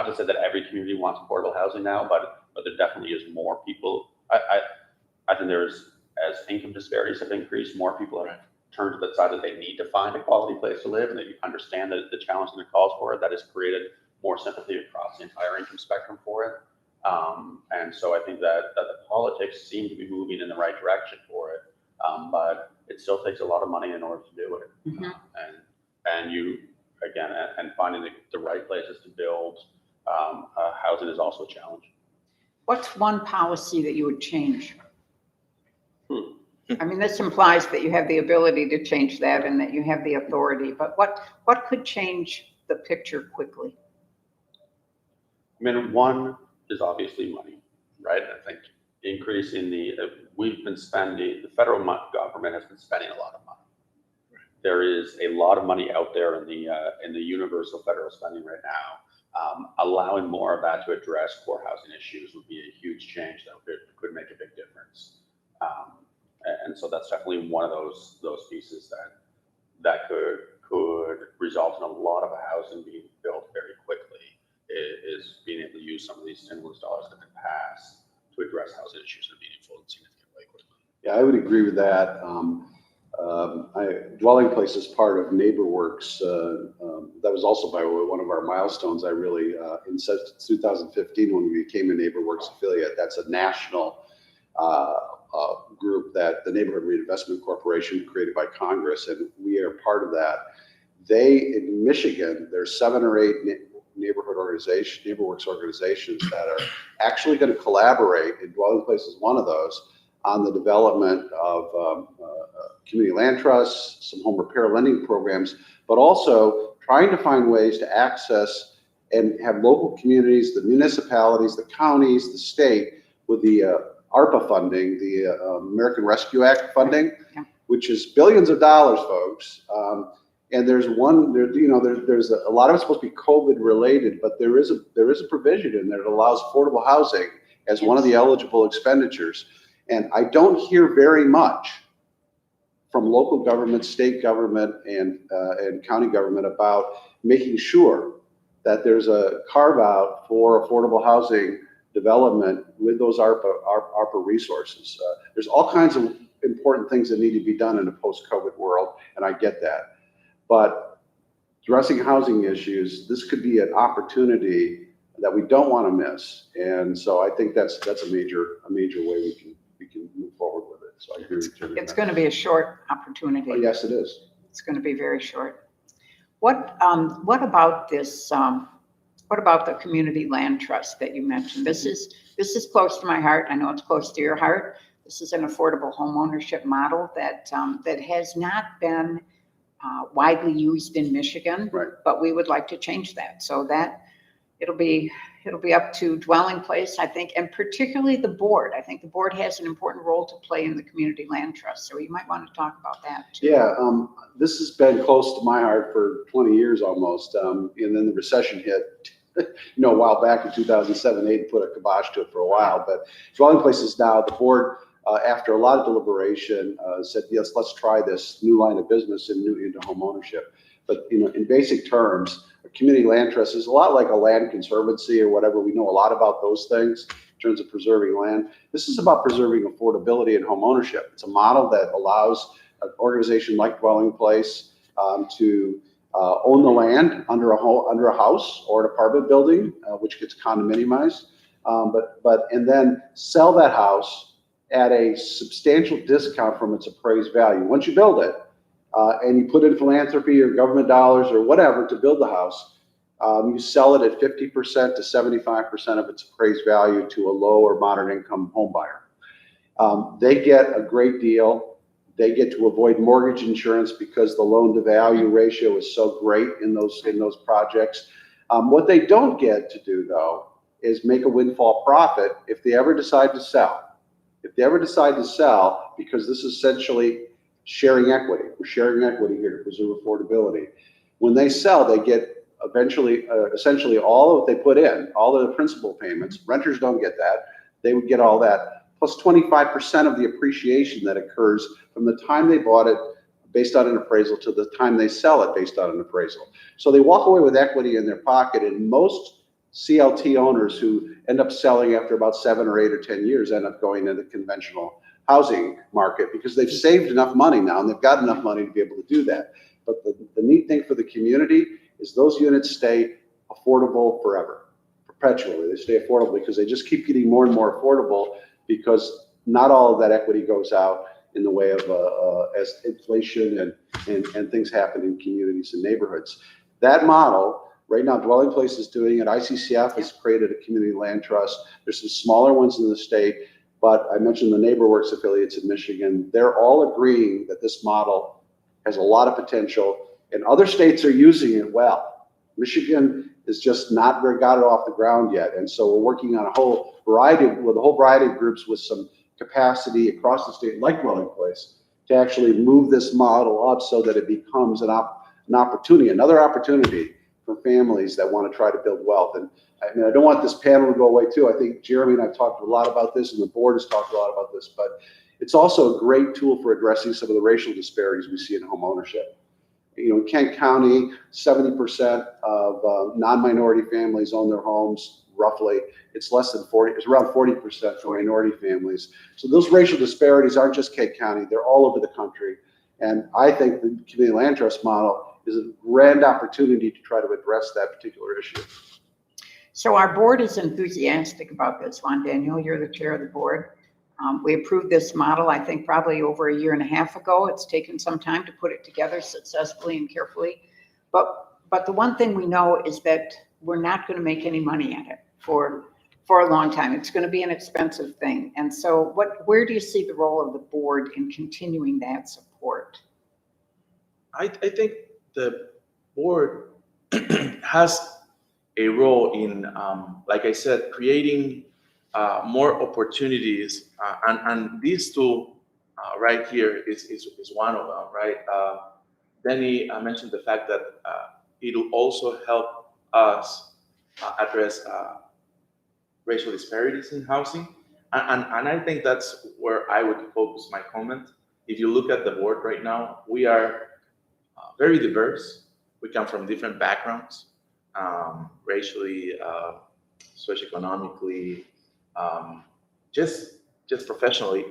to say that every community wants affordable housing now, but there definitely is more people. I think there's, as income disparities have increased, more people have turned to the side that they need to find a quality place to live, and that you understand that the challenge and the calls for it. That has created more sympathy across the entire income spectrum for it. And so I think that the politics seem to be moving in the right direction for it, but it still takes a lot of money in order to do it. And finding the right places to build housing is also a challenge. What's one policy that you would change? I mean, this implies that you have the ability to change that and that you have the authority, but what could change the picture quickly? I mean, one is obviously money, right? I think increasing the federal government has been spending a lot of money. Right. There is a lot of money out there in the universal federal spending right now. Allowing more of that to address core housing issues would be a huge change that could make a big difference. And so that's definitely one of those pieces that could result in a lot of housing being built very quickly, is being able to use some of these stimulus dollars that could pass to address housing issues in a meaningful and significant Yeah, I would agree with that. Dwelling place is part of NeighborWorks. That was also by one of our milestones. I really, in 2015, when we became a NeighborWorks affiliate, that's a national group that the Neighborhood Reinvestment Corporation created by Congress, and we are part of that. In Michigan, there's 7 or 8 NeighborWorks organizations that are actually going to collaborate, and Dwelling Place is one of those, on the development of community land trusts, some home repair lending programs, but also trying to find ways to access and have local communities, the municipalities, the counties, the state, with the ARPA funding, the American Rescue Act funding, which is billions of dollars, folks. And there's a lot of it's supposed to be COVID related, but there is a provision in there that allows affordable housing as one of the eligible expenditures. And I don't hear very much from local government, state government, and county government about making sure that there's a carve out for affordable housing development with those ARPA resources. There's all kinds of important things that need to be done in a post-COVID world, and I get that. But addressing housing issues, this could be an opportunity that we don't want to miss. And so I think that's a major way we can move forward with it. So I agree with Jimmy. It's going to be a short opportunity. Oh, yes, it is. It's going to be very short. What about this? What about the community land trust that you mentioned? This is close to my heart. I know it's close to your heart. This is an affordable home ownership model that has not been widely used in Michigan, Right. but we would like to change that. So that it'll be up to Dwelling Place, I think, and particularly the board. I think the board has an important role to play in the community land trust. So you might want to talk about that too. Yeah, this has been close to my heart for 20 years almost. And then the recession hit, a while back in 2007, 8, put a kibosh to it for a while. But Dwelling Places now, the board, after a lot of deliberation, said, yes, let's try this new line of business into home ownership. But in basic terms, a community land trust is a lot like a land conservancy or whatever. We know a lot about those things in terms of preserving land. This is about preserving affordability and home ownership. It's a model that allows an organization like Dwelling Place to own the land under a house or an apartment building, which gets condominiumized, and then sell that house at a substantial discount from its appraised value. Once you build it, and you put in philanthropy or government dollars or whatever to build the house, you sell it at 50% to 75% of its appraised value to a low or moderate income home buyer. They get a great deal. They get to avoid mortgage insurance because the loan to value ratio is so great in those projects. What they don't get to do though is make a windfall profit if they ever decide to sell. If they ever decide to sell, because this is essentially sharing equity. We're sharing equity here to preserve affordability. When they sell, they get essentially all of what they put in, all of the principal payments. Renters don't get that. They would get all that, plus 25% of the appreciation that occurs from the time they bought it based on an appraisal to the time they sell it based on an appraisal. So they walk away with equity in their pocket, and most CLT owners who end up selling after about 7 or 8 or 10 years end up going into the conventional housing market because they've saved enough money now and they've got enough money to be able to do that. But the neat thing for the community is those units stay affordable forever, perpetually. They stay affordable because they just keep getting more and more affordable because not all of that equity goes out in the way of as inflation and things happen in communities and neighborhoods. That model, right now, Dwelling Place is doing it. ICCF has created a community land trust. There's some smaller ones in the state, but I mentioned the NeighborWorks affiliates in Michigan. They're all agreeing that this model has a lot of potential, and other states are using it well. Michigan is just not got it off the ground yet, and so we're working on a whole variety of groups with some capacity across the state, like Dwelling Place, to actually move this model up so that it becomes an opportunity, another opportunity for families that want to try to build wealth. And I don't want this panel to go away too. I think Jeremy and I have talked a lot about this, and the board has talked a lot about this, but it's also a great tool for addressing some of the racial disparities we see in home ownership. in Kent County, 70% of non-minority families own their homes, roughly. It's less than 40, it's around 40% for minority families. So those racial disparities aren't just Kent County, they're all over the country. And I think the community land trust model is a grand opportunity to try to address that particular issue. So our board is enthusiastic about this. Juan Daniel, you're the chair of the board. We approved this model, I think, probably over 1.5 years ago. It's taken some time to put it together successfully and carefully. But the one thing we know is that we're not going to make any money at it for a long time. It's going to be an expensive thing. And so where do you see the role of the board in continuing that support? I think the board has a role in, like I said, creating more opportunities, and these two right here is one of them, right? Denny mentioned the fact that it'll also help us address racial disparities in housing, and I think that's where I would focus my comment. If you look at the board right now, we are very diverse. We come from different backgrounds, racially, socioeconomically, just professionally,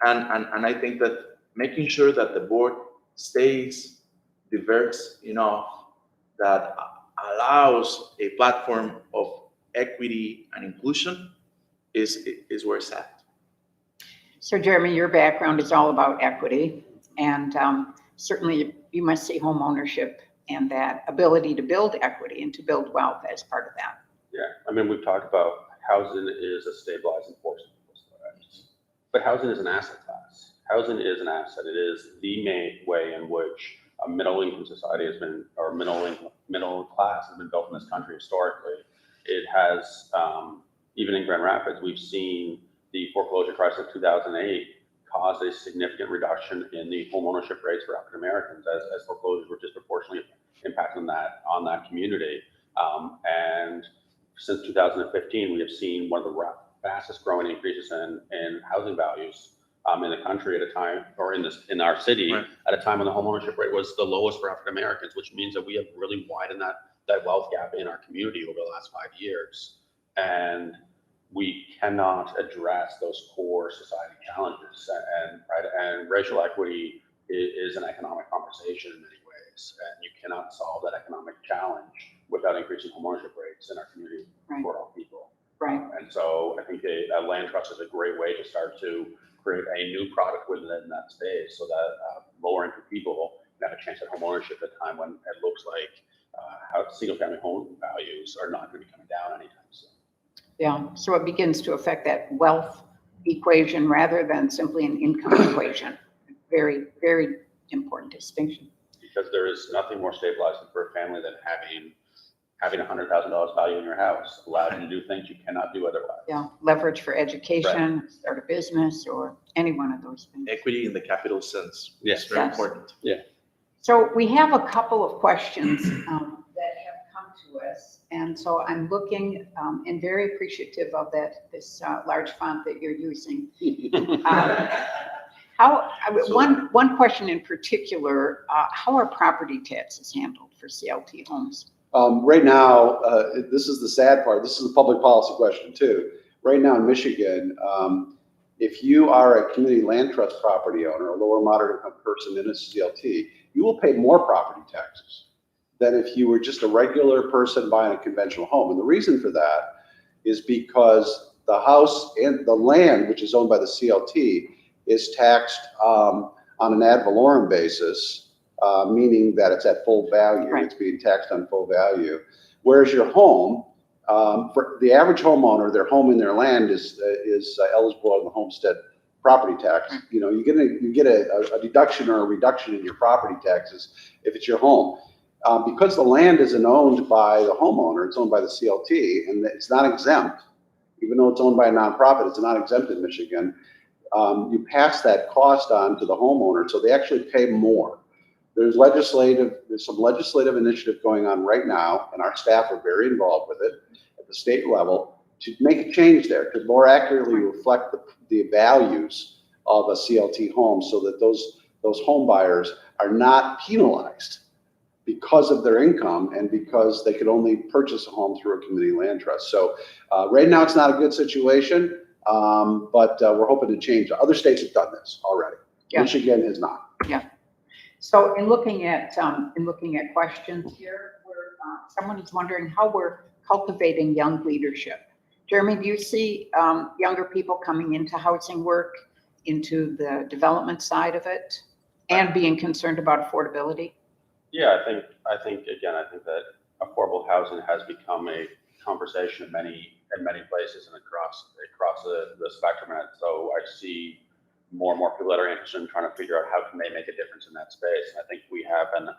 and I think that making sure that the board stays diverse enough that allows a platform of equity and inclusion is where it's at. So Jeremy, your background is all about equity, and certainly you must see home ownership and that ability to build equity and to build wealth as part of that. Yeah, I mean, we've talked about housing is a stabilizing force, but housing is an asset class. Housing is an asset. It is the main way in which a middle-income society has been, or middle class has been built in this country historically. It has, even in Grand Rapids, we've seen the foreclosure crisis of 2008 cause a significant reduction in the home ownership rates for African Americans as foreclosures were disproportionately impacting on that community. And since 2015, we have seen one of the fastest growing increases in housing values in the country at a time, or in our city, right, at a time when the home ownership rate was the lowest for African Americans, which means that we have really widened that wealth gap in our community over the last 5 years. And we cannot address those core society challenges. And racial equity is an economic conversation in many ways. And you cannot solve that economic challenge without increasing home ownership rates in our community, right, for all people. Right. And so I think a land trust is a great way to start to create a new product within that space so that lower income people can have a chance at home ownership at a time when it looks like how single family home values are not going to be coming down anytime soon. Yeah, so it begins to affect that wealth equation rather than simply an income equation. Very, very important distinction. Because there is nothing more stabilizing for a family than having $100,000 value in your house, allows you to do things you cannot do otherwise. Yeah, leverage for education, right, start a business, or any one of those things. Equity in the capital sense. Yes. It's very Yes. important. Yeah. So we have a couple of questions that have come to us. And so I'm looking and very appreciative of this large font that you're using. One question in particular, how are property taxes handled for CLT homes? Right now, this is the sad part. This is a public policy question too. Right now in Michigan, if you are a community land trust property owner, a lower moderate income person in a CLT, you will pay more property taxes than if you were just a regular person buying a conventional home. And the reason for that is because the house and the land, which is owned by the CLT, is taxed on an ad valorem basis, meaning that it's at full value. Right. It's being taxed on full value. Whereas your home, for the average homeowner, their home and their land is eligible on the homestead property tax. You know, you get a deduction or a reduction in your property taxes if it's your home. Because the land isn't owned by the homeowner, it's owned by the CLT, and it's not exempt. Even though it's owned by a nonprofit, it's not exempt in Michigan. You pass that cost on to the homeowner, so they actually pay more. There's some legislative initiative going on right now, and our staff are very involved with it at the state level to make a change there, to more accurately reflect the values of a CLT home so that those home buyers are not penalized because of their income and because they could only purchase a home through a community land trust. So right now it's not a good situation, but we're hoping to change. Other states have done this already. Yeah. Michigan has not. So in looking at questions here, someone is wondering how we're cultivating young leadership. Jeremy, do you see younger people coming into housing work, into the development side of it, and being concerned about affordability? Yeah, I think that affordable housing has become a conversation in many places and across the spectrum. And so I see more and more people that are interested in trying to figure out how can they make a difference in that space. And I think we have an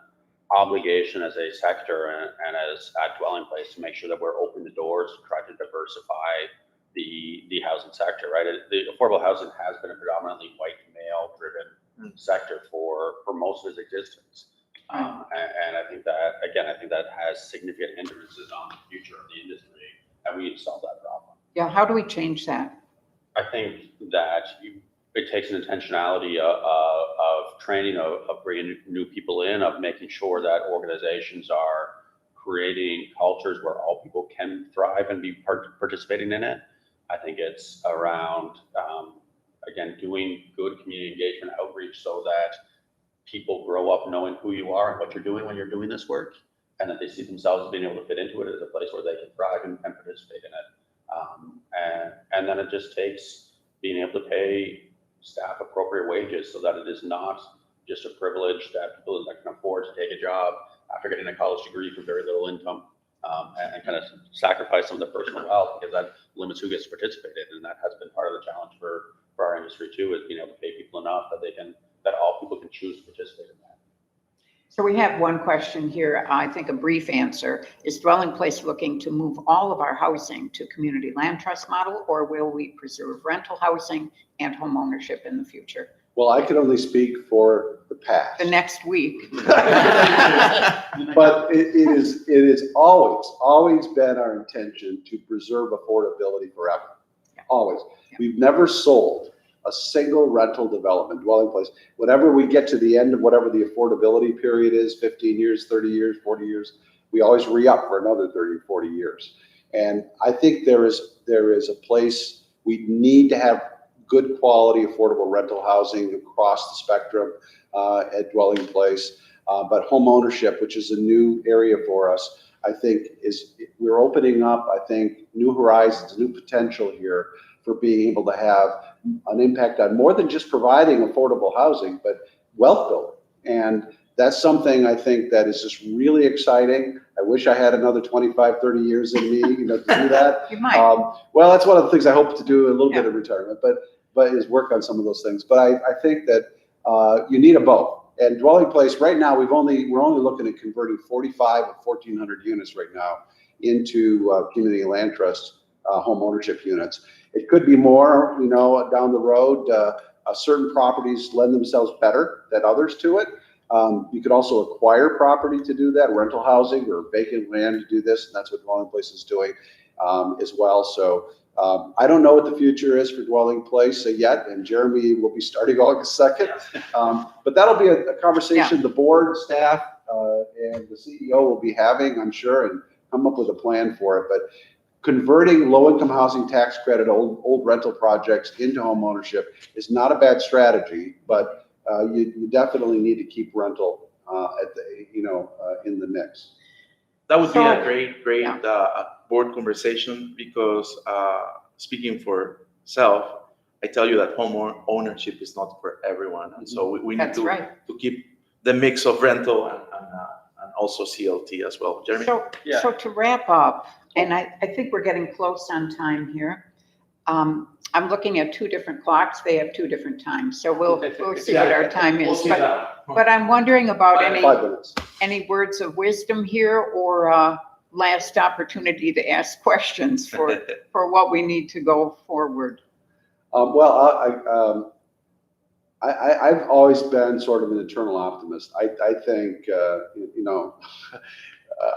obligation as a sector and as a dwelling place to make sure that we're opening the doors to try to diversify the housing sector, right? The affordable housing has been a predominantly white male driven sector for most of its existence. And I think that has significant hindrances on the future of the industry, and we need to solve that problem. Yeah, how do we change that? I think that it takes an intentionality of training, of bringing new people in, of making sure that organizations are creating cultures where all people can thrive and be participating in it. I think it's around, again, doing good community engagement outreach so that people grow up knowing who you are and what you're doing when you're doing this work, and that they see themselves being able to fit into it as a place where they can thrive and participate in it. And then it just takes being able to pay staff appropriate wages so that it is not just a privilege that people that can afford to take a job after getting a college degree for very little income, and kind of sacrifice some of their personal wealth, because that limits who gets to participate in it. And that has been part of the challenge for our industry too, is being able to pay people enough that all people can choose to participate in that. So we have one question here, I think a brief answer. Is Dwelling Place looking to move all of our housing to community land trust model, or will we preserve rental housing and home ownership in the future? Well, I can only speak for the past. The next week. But it is always been our intention to preserve affordability forever. Yeah. Always. Yeah. We've never sold a single rental development dwelling place. Whenever we get to the end of whatever the affordability period is, 15 years, 30 years, 40 years, we always re-up for another 30, 40 years. And I think there is a place we need to have good quality, affordable rental housing across the spectrum at Dwelling Place. But home ownership, which is a new area for us, I think we're opening up, I think, new horizons, new potential here for being able to have an impact on more than just providing affordable housing, but wealth building. And that's something I think that is just really exciting. I wish I had another 25, 30 years in me, to do that. You might. Well, that's one of the things I hope to do a little bit of retirement, but is work on some of those things. But I think that you need a both. And Dwelling Place right now, we're only looking at converting 45 of 1,400 units right now into community land trust home ownership units. It could be more, down the road. Certain properties lend themselves better than others to it. You could also acquire property to do that, rental housing or vacant land to do this, and that's what Dwelling Place is doing as well. So I don't know what the future is for Dwelling Place yet, and Jeremy will be starting August 2nd. But that'll be a conversation the board, staff, and the CEO will be having, I'm sure, and come up with a plan for it. But converting low-income housing tax credit, old rental projects into home ownership is not a bad strategy, but you definitely need to keep rental in the mix. That would be a great board conversation, because speaking for self, I tell you that home ownership is not for everyone. And so we need to keep the mix of rental and also CLT as well. Jeremy? So to wrap up, and I think we're getting close on time here. I'm looking at two different clocks. They have two different times. So we'll see what our time is. But I'm wondering about any words of wisdom here, or last opportunity to ask questions for what we need to go forward. Well, I've always been sort of an eternal optimist. I think,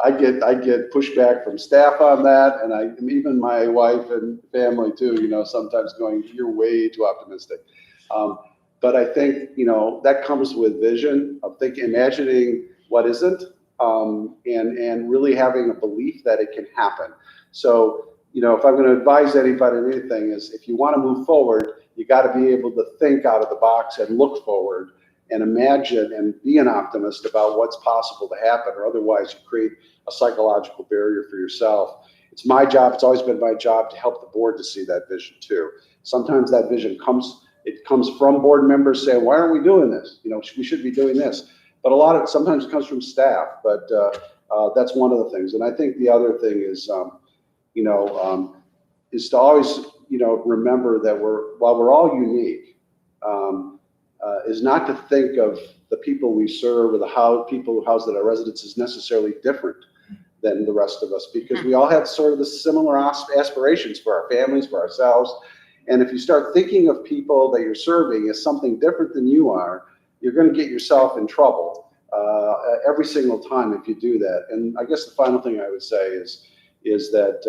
I get pushback from staff on that, and even my wife and family too, sometimes going, you're way too optimistic. But I think, that comes with vision of imagining what isn't, and really having a belief that it can happen. So, if I'm going to advise anybody on anything is if you want to move forward, you got to be able to think out of the box and look forward and imagine and be an optimist about what's possible to happen, or otherwise you create a psychological barrier for yourself. It's my job, it's always been my job to help the board to see that vision too. Sometimes that vision comes from board members saying, why aren't we doing this? We should be doing this. But sometimes it comes from staff, but that's one of the things. And I think the other thing is, is to always, remember that while we're all unique, is not to think of the people we serve or the people who house at our residences necessarily different than the rest of us, because we all have sort of the similar aspirations for our families, for ourselves. And if you start thinking of people that you're serving as something different than you are, you're going to get yourself in trouble every single time if you do that. And I guess the final thing I would say is that,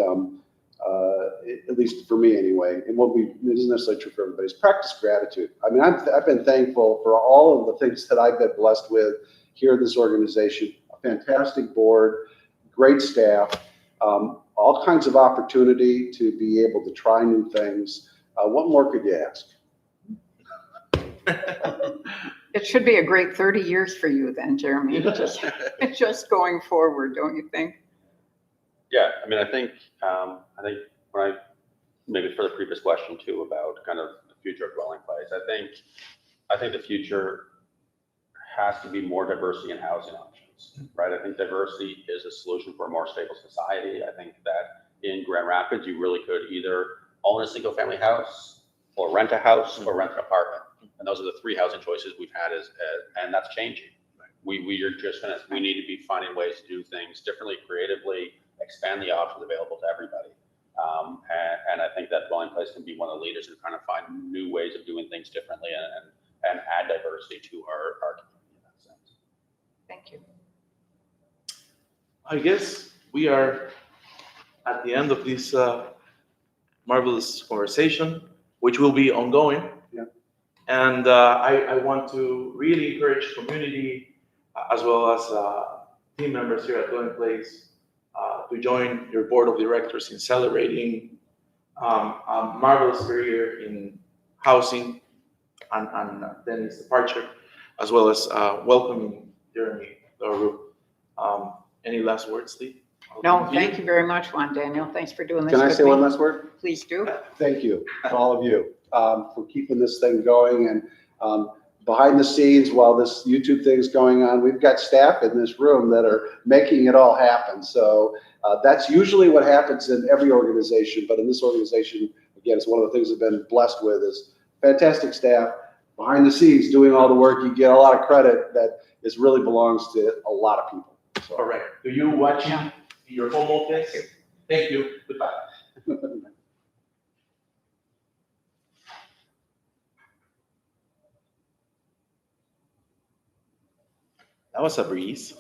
at least for me anyway, and it isn't necessarily true for everybody, is practice gratitude. I mean, I've been thankful for all of the things that I've been blessed with here at this organization. A fantastic board, great staff, all kinds of opportunity to be able to try new things. What more could you ask? It should be a great 30 years for you then, Jeremy, just going forward, don't you think? Yeah, I mean, I think when maybe for the previous question too about kind of the future of dwelling place, I think the future has to be more diversity in housing options, right? I think diversity is a solution for a more stable society. I think that in Grand Rapids, you really could either own a single family house or rent a house or rent an apartment. And those are the three housing choices we've had and that's changing. We need to be finding ways to do things differently, creatively, expand the options available to everybody. And I think that dwelling place can be one of the leaders in trying to find new ways of doing things differently and add diversity to our community in that sense. Thank you. I guess we are at the end of this marvelous conversation, which will be ongoing. Yeah. And I want to really encourage community as well as team members here at Dwelling Place to join your board of directors in celebrating a marvelous career in housing and Denny's departure, as well as welcoming Jeremy, DeRoo. Any last words, Steve? No, thank you very much, Juan Daniel. Thanks for doing this Can I with say me. one last word? Please do. Thank you to all of you for keeping this thing going. And behind the scenes, while this YouTube thing is going on, we've got staff in this room that are making it all happen. So that's usually what happens in every organization. But in this organization, again, it's one of the things I've been blessed with is fantastic staff behind the scenes doing all the work. You get a lot of credit that really belongs to a lot of people. So. Correct. Do you watch your home office? Thank you. Goodbye. That was a breeze.